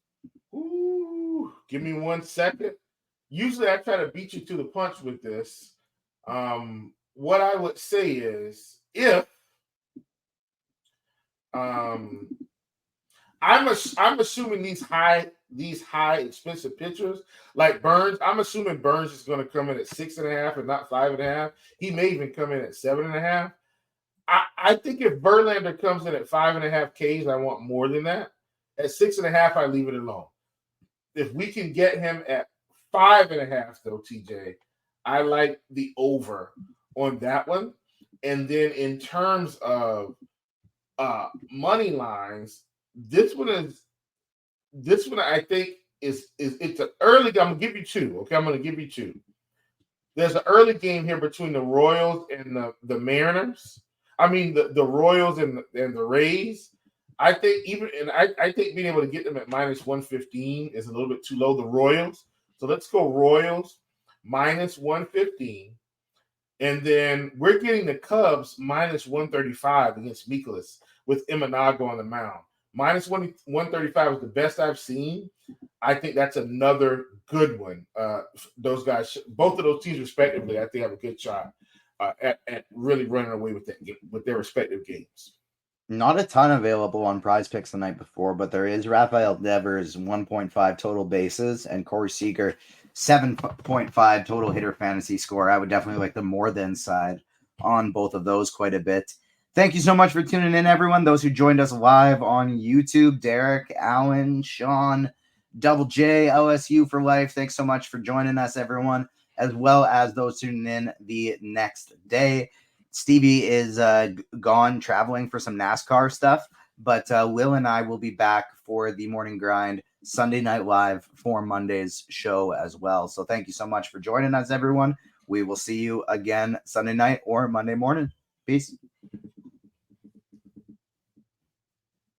Ooh, give me 1 second. Usually I try to beat you to the punch with this. What I would say is if I'm assuming these high expensive pitchers like Burns, I'm assuming Burns is going to come in at 6.5 and not 5.5. He may even come in at 7.5. I think if Verlander comes in at 5.5 Ks, I want more than that. At 6.5, I leave it alone. If we can get him at 5.5, though, TJ, I like the over on that one. And then in terms of money lines, this one I think is it's an early. I'm gonna give you 2. Okay, I'm gonna give you 2. There's an early game here between the Royals and the Mariners. I mean the Royals and the Rays. I think I think being able to get them at -115 is a little bit too low. The Royals. So let's go Royals -115. And then we're getting the Cubs -135 against Mikolas with Imanago on the mound. -135 is the best I've seen. I think that's another good one. Those guys, both of those teams respectively, I think have a good shot at really running away with their respective games. Not a ton available on Prize Picks the night before, but there is Rafael Devers 1.5 total bases and Corey Seager 7.5 total hitter fantasy score. I would definitely like the more than side on both of those quite a bit. Thank you so much for tuning in, everyone. Those who joined us live on YouTube, Derek, Alan, Sean, Double J, LSU for life. Thanks so much for joining us, everyone, as well as those tuning in the next day. Stevie is gone traveling for some NASCAR stuff, but Will and I will be back for the Morning Grind Sunday Night Live for Monday's show as well. So thank you so much for joining us, everyone. We will see you again Sunday night or Monday morning. Peace.